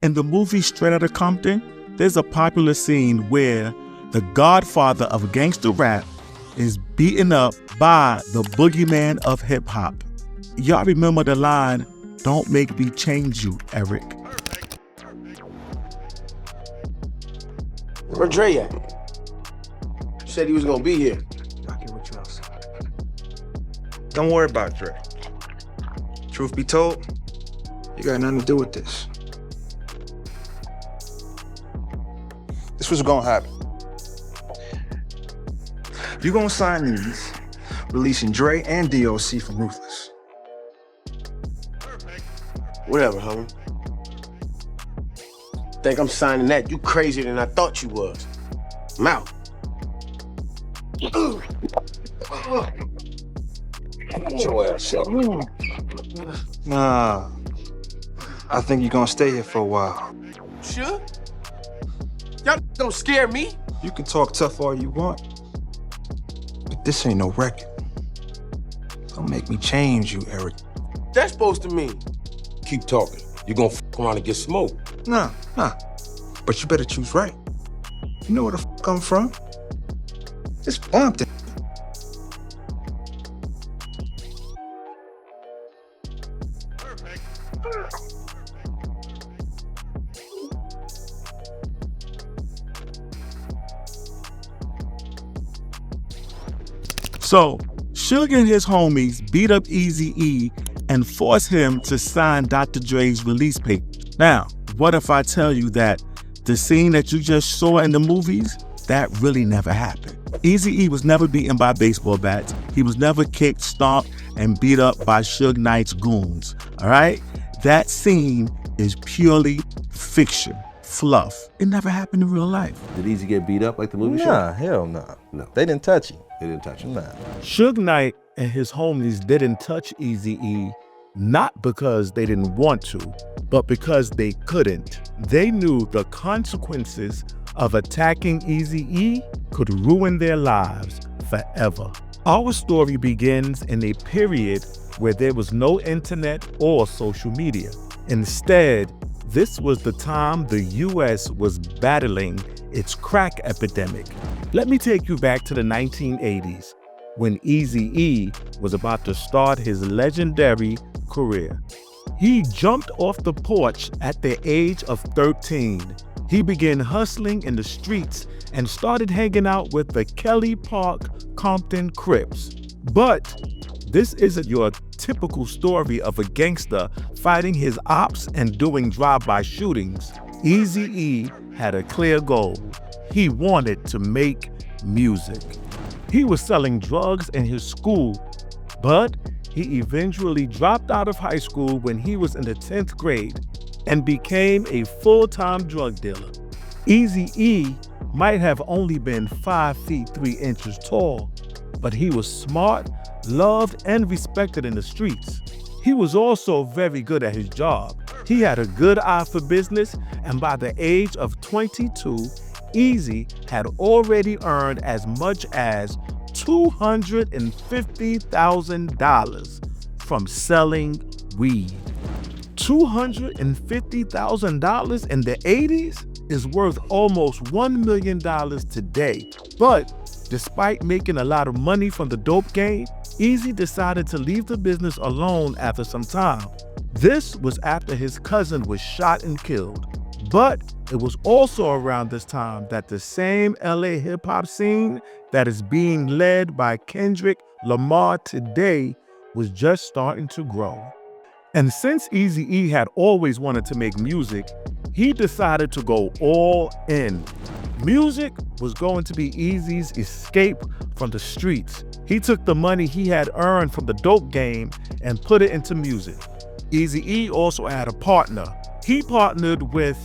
In the movie Straight Outta Compton, there's a popular scene where the godfather of gangster rap is beaten up by the boogeyman of hip-hop. Y'all remember the line, "Don't make me change you, Eric." Where Dre at? Said he was gonna be here. I'll get with you outside. Don't worry about Dre. Truth be told, you got nothing to do with this. This was gonna happen. You gonna sign these, releasing Dre and DOC from Ruthless. Whatever, homie. Think I'm signing that? You crazier than I thought you was. I'm out. Get your ass up. Nah, I think you're gonna stay here for a while. Sure? Y'all don't scare me. You can talk tough all you want, but this ain't no record. Don't make me change you, Eric. That's supposed to mean. Keep talking. You're gonna f around and get smoked. Nah. But you better choose right. You know where the f I'm from? It's Compton. So, Suge and his homies beat up Eazy-E and forced him to sign Dr. Dre's release paper. Now, what if I tell you that the scene that you just saw in the movies, that really never happened? Eazy-E was never beaten by baseball bats. He was never kicked, stomped, and beat up by Suge Knight's goons, all right? That scene is purely fiction, fluff. It never happened in real life. Did Eazy get beat up like the movie show? Nah, hell nah. No. They didn't touch him. They didn't touch him. Nah. Suge Knight and his homies didn't touch Eazy-E, not because they didn't want to, but because they couldn't. They knew the consequences of attacking Eazy-E could ruin their lives forever. Our story begins in a period where there was no internet or social media. Instead, this was the time the US was battling its crack epidemic. Let me take you back to the 1980s, when Eazy-E was about to start his legendary career. He jumped off the porch at the age of 13. He began hustling in the streets and started hanging out with the Kelly Park Compton Crips. But this isn't your typical story of a gangster fighting his ops and doing drive-by shootings. Eazy-E had a clear goal. He wanted to make music. He was selling drugs in his school, but he eventually dropped out of high school when he was in the 10th grade and became a full-time drug dealer. Eazy-E might have only been 5 feet 3 inches tall, but he was smart, loved, and respected in the streets. He was also very good at his job. He had a good eye for business, and by the age of 22, Eazy had already earned as much as $250,000 from selling weed. $250,000 in the 80s is worth almost $1 million today. But despite making a lot of money from the dope game, Eazy decided to leave the business alone after some time. This was after his cousin was shot and killed. But it was also around this time that the same LA hip-hop scene that is being led by Kendrick Lamar today was just starting to grow. And since Eazy-E had always wanted to make music, he decided to go all in. Music was going to be Eazy's escape from the streets. He took the money he had earned from the dope game and put it into music. Eazy-E also had a partner. He partnered with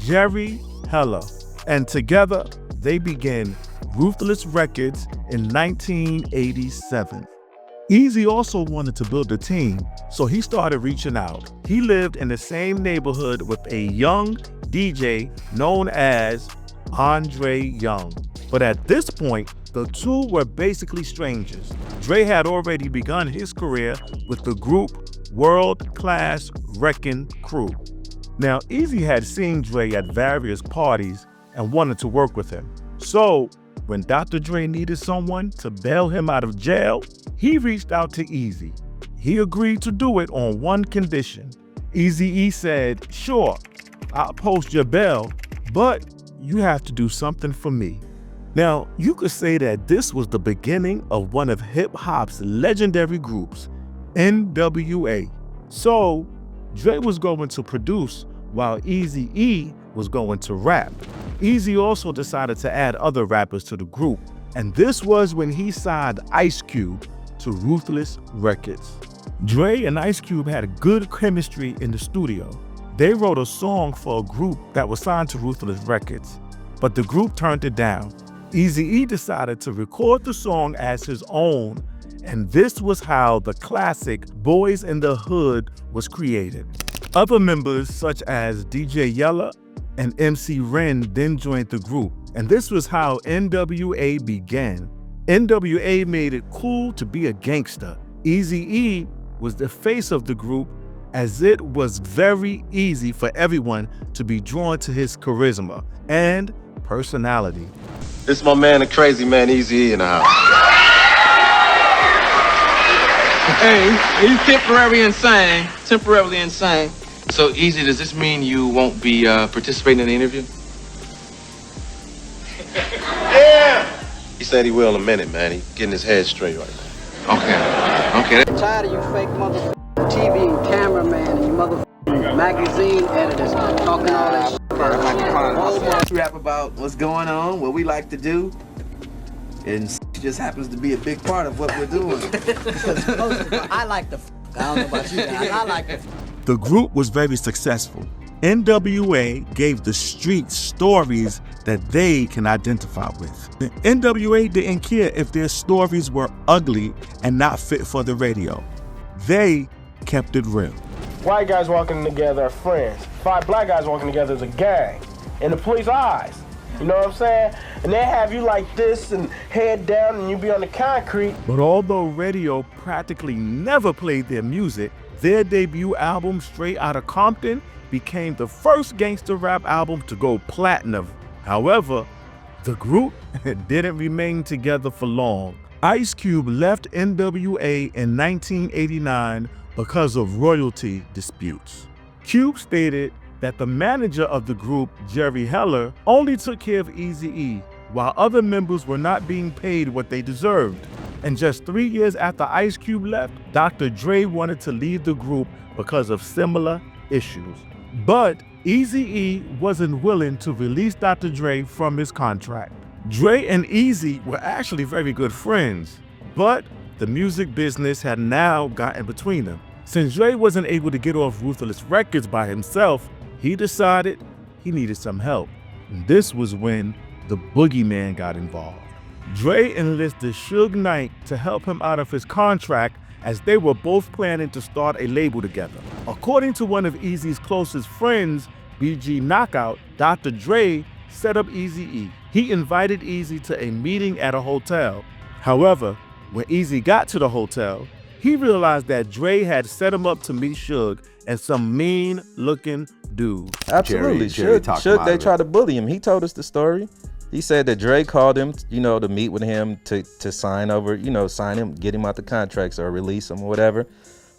Jerry Heller, and together they began Ruthless Records in 1987. Eazy also wanted to build a team, so he started reaching out. He lived in the same neighborhood with a young DJ known as Andre Young. But at this point, the two were basically strangers. Dre had already begun his career with the group World Class Wreckin' Crew. Now, Eazy had seen Dre at various parties and wanted to work with him. So, when Dr. Dre needed someone to bail him out of jail, he reached out to Eazy. He agreed to do it on one condition. Eazy-E said, "Sure, I'll post your bail, but you have to do something for me." Now, you could say that this was the beginning of one of hip-hop's legendary groups, NWA. So, Dre was going to produce while Eazy-E was going to rap. Eazy also decided to add other rappers to the group, and this was when he signed Ice Cube to Ruthless Records. Dre and Ice Cube had good chemistry in the studio. They wrote a song for a group that was signed to Ruthless Records, but the group turned it down. Eazy-E decided to record the song as his own, and this was how the classic Boys in the Hood was created. Other members such as DJ Yella and MC Ren then joined the group, and this was how NWA began. NWA made it cool to be a gangster. Eazy-E was the face of the group, as it was very easy for everyone to be drawn to his charisma and personality. This is my man, the crazy man, Eazy-E in the house. Hey, he's temporarily insane. Temporarily insane. So, Eazy, does this mean you won't be participating in the interview? Yeah! He said he will in a minute, man. He's getting his head straight right now. Okay. I'm tired of you fake motherfucking TV and cameraman and you motherfucking magazine editors talking all that shit about Rap about what's going on, what we like to do, and just happens to be a big part of what we're doing. I like the I don't know about you guys. I like the The group was very successful. NWA gave the streets stories that they can identify with. The NWA didn't care if their stories were ugly and not fit for the radio. They kept it real. White guys walking together are friends. 5 black guys walking together is a gang. In the police eyes. You know what I'm saying? And they have you like this and head down and you be on the concrete. But although radio practically never played their music, their debut album, Straight Outta Compton, became the first gangster rap album to go platinum. However, the group didn't remain together for long. Ice Cube left NWA in 1989 because of royalty disputes. Cube stated that the manager of the group, Jerry Heller, only took care of Eazy-E, while other members were not being paid what they deserved. And just 3 years after Ice Cube left, Dr. Dre wanted to leave the group because of similar issues. But Eazy-E wasn't willing to release Dr. Dre from his contract. Dre and Eazy were actually very good friends, but the music business had now gotten between them. Since Dre wasn't able to get off Ruthless Records by himself, he decided he needed some help. And this was when the Boogeyman got involved. Dre enlisted Suge Knight to help him out of his contract, as they were both planning to start a label together. According to one of Eazy's closest friends, BG Knockout, Dr. Dre set up Eazy-E. He invited Eazy to a meeting at a hotel. However, when Eazy got to the hotel, he realized that Dre had set him up to meet Suge and some mean-looking dude. Absolutely. Jerry talked him Suge, out they of it. tried to bully him. He told us the story. He said that Dre called him, to meet with him to sign over, sign him, get him out the contracts or release him or whatever.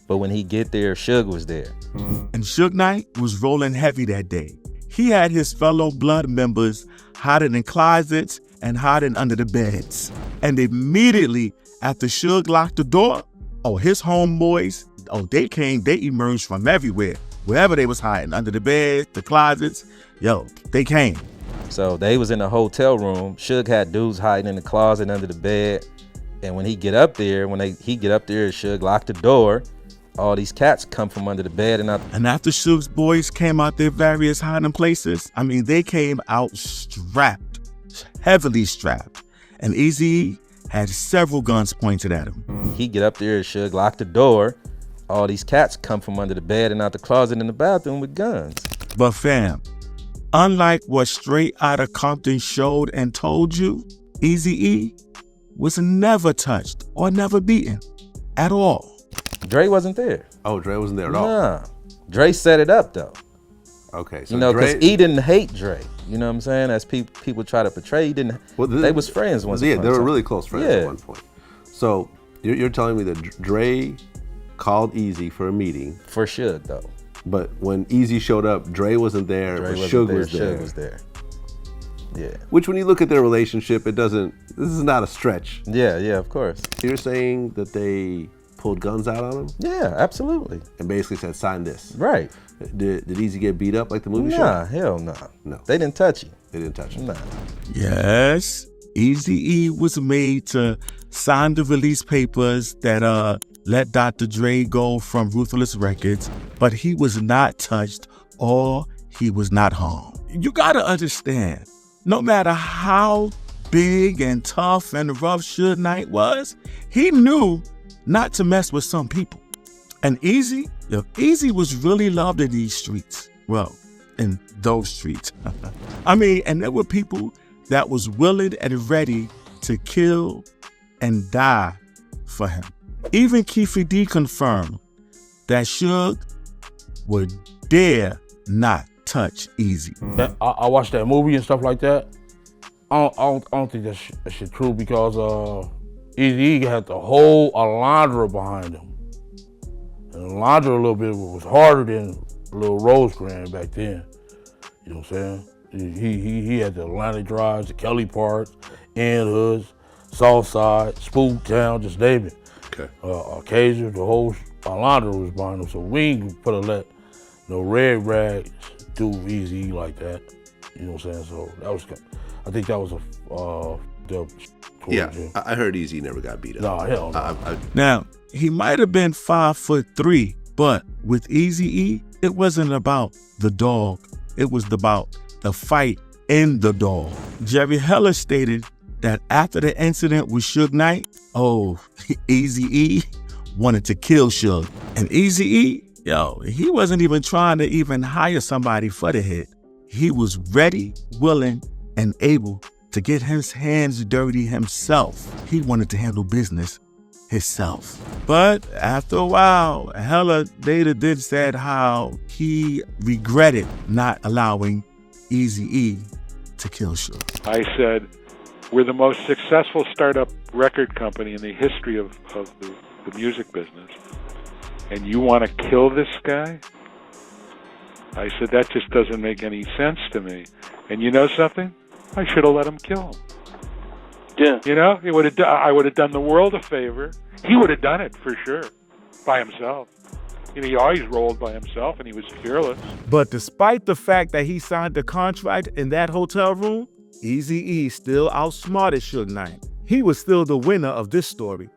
But when he get there, Suge was there. And Suge Knight was rolling heavy that day. He had his fellow blood members hiding in closets and hiding under the beds. And immediately after Suge locked the door, his homeboys, they emerged from everywhere. Wherever they was hiding, under the bed, the closets, they came. So they was in the hotel room. Suge had dudes hiding in the closet under the bed. And when he get up there, Suge locked the door. All these cats come from under the bed and out. And after Suge's boys came out their various hiding places, they came out strapped, heavily strapped. And Eazy had several guns pointed at him. He get up there, Suge locked the door. All these cats come from under the bed and out the closet in the bathroom with guns. But fam, unlike what Straight Outta Compton showed and told you, Eazy-E was never touched or never beaten at all. Dre wasn't there. Oh, Dre wasn't there at all. Nah. Dre set it up though. Okay, so You know, because Dre, E didn't hate Dre. You know what I'm saying? As people try to portray, he didn't. They was friends once. Yeah, upon they a were time. really close friends at one point. So you're telling me that Dre called Eazy for a meeting for Suge though. But when Eazy showed up, Dre wasn't there. Dre but wasn't Suge there. was there. Suge was there. Yeah. Which, when you look at their relationship, it doesn't. This is not a stretch. Yeah, of course. You're saying that they pulled guns out on him? Yeah, absolutely. And basically said, "Sign this." Right. Did Eazy get beat up like the movie show? Nah, hell no. No. They didn't touch him. They didn't touch him. Nah. Yes, Eazy-E was made to sign the release papers that let Dr. Dre go from Ruthless Records, but he was not touched or he was not harmed. You gotta understand, no matter how big and tough and rough Suge Knight was, he knew not to mess with some people. And Eazy was really loved in these streets. Well, in those streets. I mean, and there were people that was willing and ready to kill and die for him. Even Keefe D confirmed that Suge would dare not touch Eazy. I watched that movie and stuff like that. I don't think that shit true because Eazy-E had the whole Alondra behind him. And Alondra a little bit was harder than Lil Rosecrans back then. You know what I'm saying? He had the Atlantic Drives, the Kelly Parks, End Hoods, Southside, Spook Town, just name it. Okay. Occasion, the whole Alondra was behind him, so we ain't put let no red rags do Eazy like that. You know what I'm saying? So that was, I think that was Yeah, I heard Eazy never got beat up. No, hell no. Now, he might have been 5'3", but with Eazy-E, it wasn't about the dog. It was about the fight in the dog. Jerry Heller stated that after the incident with Suge Knight, Eazy-E wanted to kill Suge. And Eazy-E, he wasn't even trying to even hire somebody for the hit. He was ready, willing, and able to get his hands dirty himself. He wanted to handle business himself. But after a while, Heller later did said how he regretted not allowing Eazy-E to kill Suge. I said, we're the most successful startup record company in the history of the music business, and you want to kill this guy? I said, that just doesn't make any sense to me. And you know something? I should have let him kill him. Yeah. You know, I would have done the world a favor. He would have done it for sure, by himself. You know, he always rolled by himself, and he was fearless. But despite the fact that he signed the contract in that hotel room, Eazy-E still outsmarted Suge Knight. He was still the winner of this story.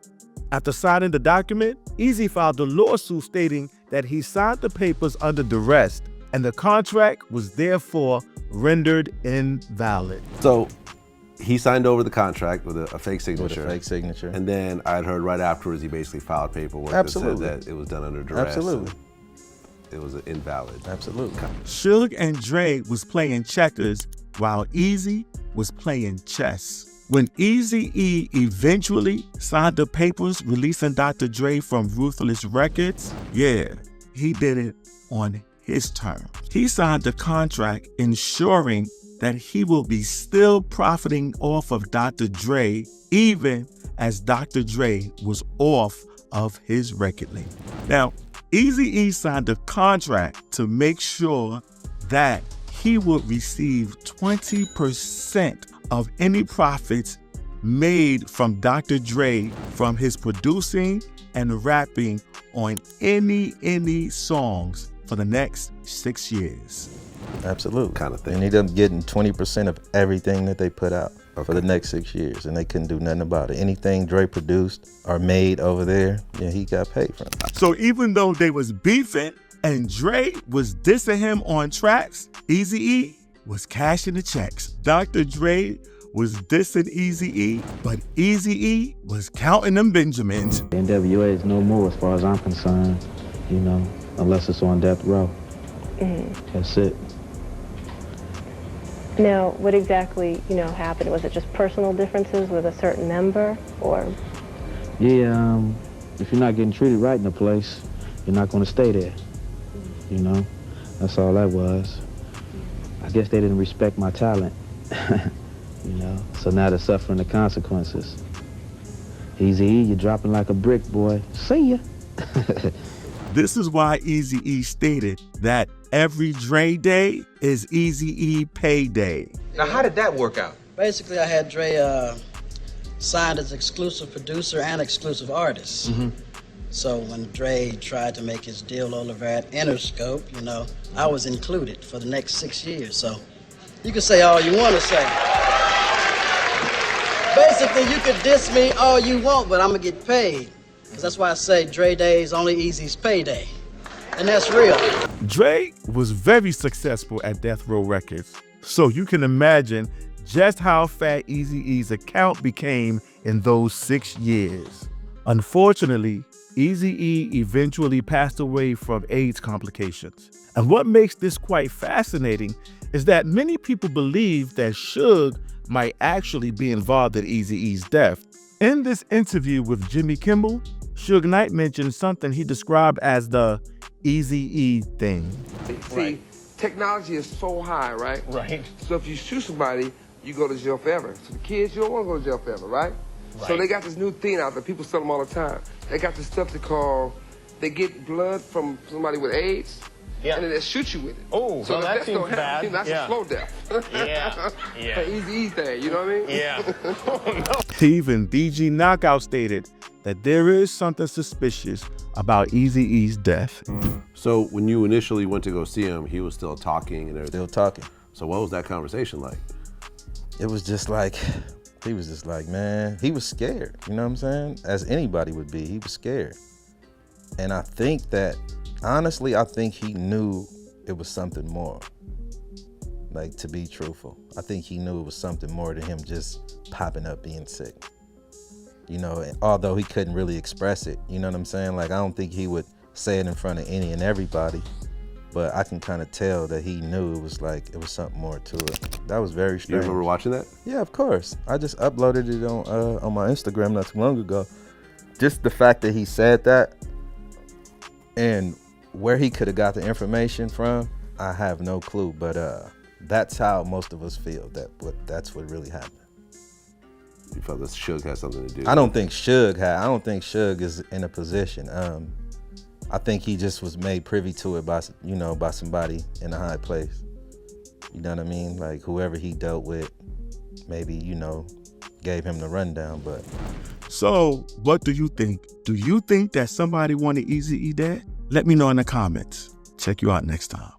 After signing the document, Eazy filed a lawsuit stating that he signed the papers under duress, and the contract was therefore rendered invalid. So he signed over the contract with a fake signature. With a fake signature. And then I'd heard right afterwards he basically filed paperwork that said that it was done under duress. Absolutely. It was invalid. Absolutely. Suge and Dre was playing checkers while Eazy was playing chess. When Eazy-E eventually signed the papers releasing Dr. Dre from Ruthless Records, he did it on his terms. He signed the contract ensuring that he will be still profiting off of Dr. Dre even as Dr. Dre was off of his record label. Now, Eazy-E signed a contract to make sure that he would receive 20% of any profits made from Dr. Dre from his producing and rapping on any songs for the next 6 years. Absolutely. Kind of thing. And he ended up getting 20% of everything that they put out for the next 6 years, and they couldn't do nothing about it. Anything Dre produced or made over there, he got paid for it. So even though they was beefing and Dre was dissing him on tracks, Eazy-E was cashing the checks. Dr. Dre was dissing Eazy-E, but Eazy-E was counting them Benjamins. NWA is no more as far as I'm concerned, unless it's on death row. That's it. Now, what exactly, happened? Was it just personal differences with a certain member, or? Yeah, if you're not getting treated right in the place, you're not going to stay there, That's all that was. I guess they didn't respect my talent, you know? So now they're suffering the consequences. Eazy-E, you're dropping like a brick, boy. See ya. This is why Eazy-E stated that every Dre day is Eazy-E payday. Now, how did that work out? Basically, I had Dre signed as exclusive producer and exclusive artist. So when Dre tried to make his deal over at Interscope, you know, I was included for the next 6 years. So you can say all you want to say. Basically, you could diss me all you want, but I'm gonna get paid. 'Cause that's why I say Dre Day is only Eazy's payday. And that's real. Dre was very successful at Death Row Records, so you can imagine just how fat Eazy-E's account became in those 6 years. Unfortunately, Eazy-E eventually passed away from AIDS complications. And what makes this quite fascinating is that many people believe that Suge might actually be involved in Eazy-E's death. In this interview with Jimmy Kimmel, Suge Knight mentioned something he described as the Eazy-E thing. See, technology is so high, right? Right. So if you shoot somebody, you go to jail forever. So the kids, you don't want to go to jail forever, right? So they got this new thing out there. People sell them all the time. They got this stuff they get blood from somebody with AIDS, and then they shoot you with it. Oh, so well, that seems bad. That's a slow death. Yeah. An Eazy-E thing, you know what I mean? Yeah. Even DG Knockout stated that there is something suspicious about Eazy-E's death. So when you initially went to go see him, he was still talking and everything? Still talking. So what was that conversation like? It was just like, he was just like, man, he was scared, you know what I'm saying? As anybody would be, he was scared. And I think that, honestly, I think he knew it was something more. Like, to be truthful, I think he knew it was something more than him just popping up being sick. You know, although he couldn't really express it, you know what I'm saying? Like, I don't think he would say it in front of any and everybody, but I can kind of tell that he knew it was like, it was something more to it. That was very strange. You remember watching that? Yeah, of course. I just uploaded it on my Instagram not too long ago. Just the fact that he said that and where he could have got the information from, I have no clue, but that's how most of us feel, that's what really happened. You felt that Suge had something to do? I don't think Suge is in a position. I think he just was made privy to it by somebody in a high place. You know what I mean? Like whoever he dealt with, maybe, gave him the rundown, but. So what do you think? Do you think that somebody wanted Eazy-E dead? Let me know in the comments. Check you out next time.